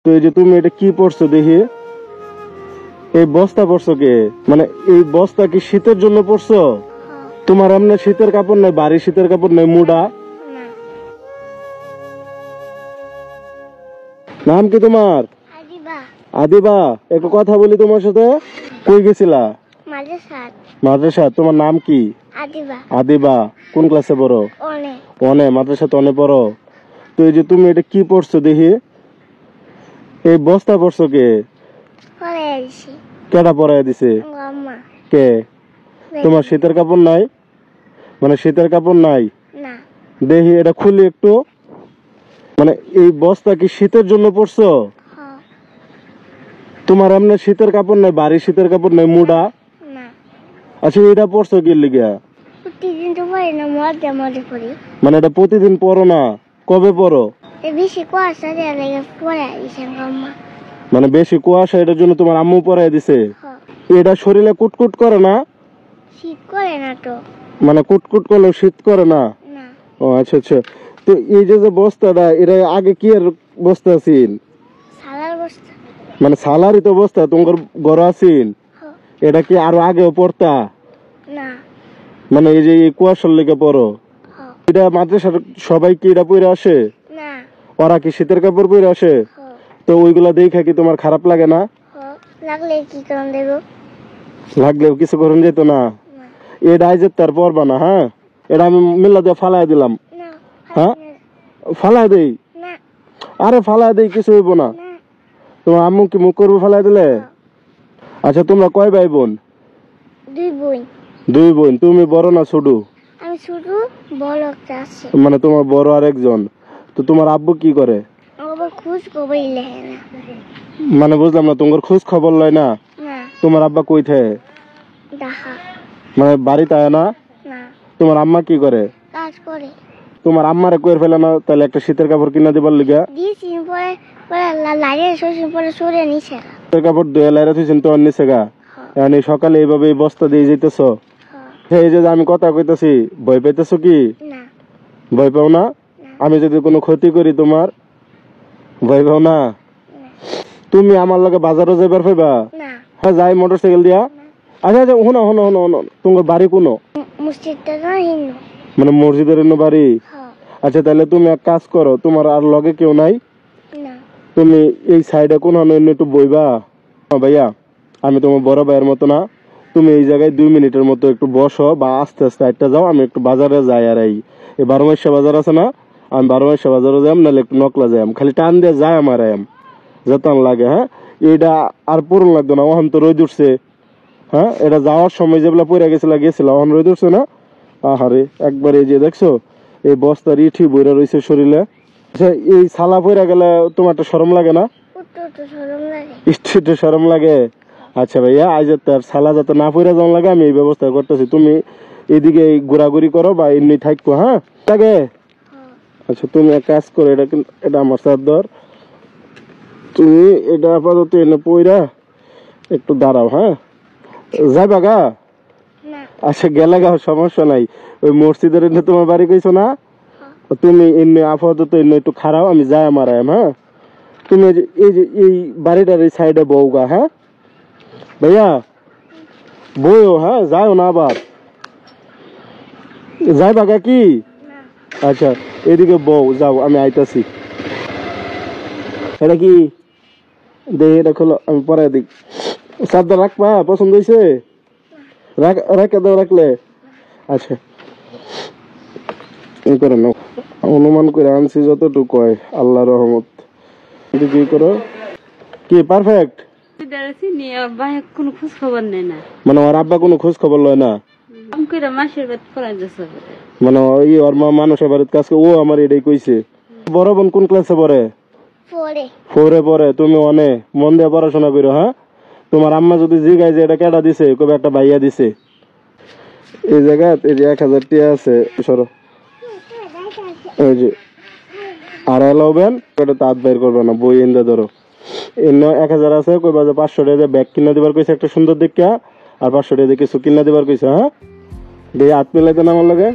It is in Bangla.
তো এই যে তুমি এটা কি পড়ছো দেখি, এই বস্তা পড়ছো কে? মানে এই বস্তা কি শীতের জন্য পড়ছো? তোমার এমনি শীতের কাপড় নাই, বাড়ি শীতের কাপড় নাই, মুডা? নাম কি তোমার? আদিবা। একটু কথা বলি তোমার সাথে। কই গেছিলা? মাদ্রাসা। তোমার নাম কি? আদিবা। কোন ক্লাসে পড়ো? অনে। মাদ্রাসাতে অনে পড়ো। তো এই যে তুমি এটা কি পড়ছো দেখি, এই বস্তা পড়ছো কে? কেডা পরাই দিছে? কে? তোমার শীতের কাপড় নাই? মানে শীতের কাপড় নাই? দেখি এটা খুলি একটু। মানে এই বস্তা কি শীতের জন্য পড়ছো? তোমার এমনি শীতের কাপড় নাই, বাড়ি শীতের কাপড় নাই, মুডা? আচ্ছা এটা পড়ছো কি লিগা? মানে এটা প্রতিদিন পড়ো না? কবে পড়ো? মানে বেশি কুয়াশা, এটার জন্য তোমার আম্মু পরাই দিছে? এটা শরীরে কুটকুট করে না? শীত করে না তো। মানে কুটকুট করলেও শীত করে না? ও আচ্ছা আচ্ছা। তো এই যে বস্তাটা, এটা আগে কি এর বস্তা ছিল? সালার বস্তা। মানে সালারই তো বস্তা তোমার ঘর আছিল? এটা কি আরো আগেও পড়তা? না। মানে এই যে এই কুয়াশার লেগে পড়ো? এটা মাদ্রাসার সবাই কি এটা পরে আসে? না। ওরা কি শীতের কাপড় পরে আসে? তো ওইগুলা দেখে কি তোমার খারাপ লাগে না? লাগলে কি করন দেব? লাগলেও কিছু করুন যেত না? এটা আইজে তার পরবা না? হ্যাঁ, এটা আমি মিল্লা দিয়ে ফালাই দিলাম। হ্যাঁ, ফালাই দেই? আরে ফালাই দেই, কিছু হইব না। তোমার আম্মু কি মুখ করবে ফালাই দিলে? আচ্ছা তোমরা কয় ভাই বোন? দুই বোন। তুমি বড় না ছোট? আমি ছোট, বড় একটা আছে। মানে তোমার বড় আর একজন। তো তোমার আব্বু কি করে? খোঁজ খবর লেহে না। মানে বুঝলাম না, তোমার খোঁজ খবর লয় না? তোমার আব্বা কই থাকে? মানে বাড়িতে আয় না? তোমার আম্মা কি করে? কাজ করে। তোমার আম্মারে কইর ফেলে না তাহলে একটা শীতের কাপড় কিনা দিবার লিগা? দিছি, পরে পরে লাইরে শোষণ পরে সরে নিছে। শীতের কাপড় ধুয়ে লাইরা থইছেন তো নিচে গা? মানে সকালে এইভাবে এই বস্তা দিয়ে যাইতেছো? এই যে আমি কথা কইতাছি, ভয় পাইতেছো কি? না। ভয় পাও না? আমি যদি কোনো ক্ষতি করি তোমার, ভয় পাও না? তুমি আমার লগে বাজারও যাইবার পাইবা? হ্যাঁ যাই মোটরসাইকেল দিয়া। আচ্ছা আচ্ছা শোনো শোনো শোনো শোনো, তোমার বাড়ি কোনো? মানে মসজিদের বাড়ি? আচ্ছা তাহলে তুমি এক কাজ করো, তোমার আর লগে কেউ নাই? তুমি এই সাইডে কোন একটু বইবা। ভাইয়া আমি তোমার বড় ভাইয়ের মতো না, তুমি এই জায়গায় 2 মিনিটের মতো একটু বসো বা আস্তে আস্তে একটা যাও, আমি একটু বাজারে যাই। আর এই 12 মাসা বাজার আছে না, আমি 12 মাসা বাজারে যাই, নাহলে একটু নকলা যাই, খালি টান দিয়ে যায় আমার আম যেতাম লাগে। হ্যাঁ এটা আর পূরণ লাগতো না, ওখান তো রোদ উঠছে। হ্যাঁ এটা যাওয়ার সময় যেগুলা পড়ে গেছিলাম ওখান রোদ উঠছে না? আহারে একবার এই যে দেখছো এই বস্তার ইঠি বইরা রয়েছে শরীরে। আচ্ছা এই সালা পড়ে গেলে তোমার একটা শরম লাগে না? একটু শরম লাগে। আচ্ছা ভাইয়া আজ তার সালা যাতে না পড়ে যাওয়া লাগে আমি এই ব্যবস্থা করতেছি, তুমি এদিকে ঘোরাঘুরি করো বা এমনি থাকবো। হ্যাঁ লাগে? আচ্ছা তুমি এক কাজ করো, এটা আমার চাদর, তুমি এটা আপাতত এনে পইরা একটু দাঁড়াও। হ্যাঁ যাইবা গা? আচ্ছা গেলে গা, সমস্যা নাই। ওই মসজিদের এনে তোমার বাড়ি কইছো না, তুমি এমনি আপাতত এমনি একটু খারাপ, আমি যাই আমার আম। হ্যাঁ তুমি এই যে এই বাড়িটার এই সাইডে বউ গা। হ্যাঁ ভাইয়া বইও, হ্যাঁ যাও না আবার, যাইবা গা কি? আচ্ছা এদিকে বউ, যাও আমি আইতাছি। এটা কি দেখি, এটা খোলো, আমি পরে দিক। চাদর রাখবা? পছন্দ হয়েছে? রাখে দাও রাখলে। আচ্ছা এই করে নাও, অনুমান করে আনছি যতটুকু হয়, আল্লাহ রহমত। কি করো কি পারফেক্ট? কোনো খোঁজ খবর নেই না, মানে ওর আব্বা কোনো খোঁজ খবর লয় না? মাসের বাদ করাই দিচ্ছে। মানে ওর মা মানুষের বাড়িতে কাজ করে, ও আমার এটাই কইছে। বড় বোন কোন ক্লাসে পড়ে? 4-এ পড়ে। তুমি অনে মন দিয়ে পড়াশোনা করো। হ্যাঁ তোমার আম্মা যদি জিগায় যে এটা কেডা দিছে, কবে একটা ভাইয়া দিছে। এই জায়গায় এই যে 1000 টাকা আছে, সরো। এই যে আর এলাবেন এটা তো হাত বাইর করবে না, বই এনে ধরো। এনে 1000 আছে, কইবা যে 500 টাকা ব্যাগ কিনা দিবার কইছে একটা সুন্দর দেখা, আর 500 টাকা কিছু কিনা দিবার কইছে। হ্যাঁ দিয়ে হাত মিলাইতে না আমার লগে।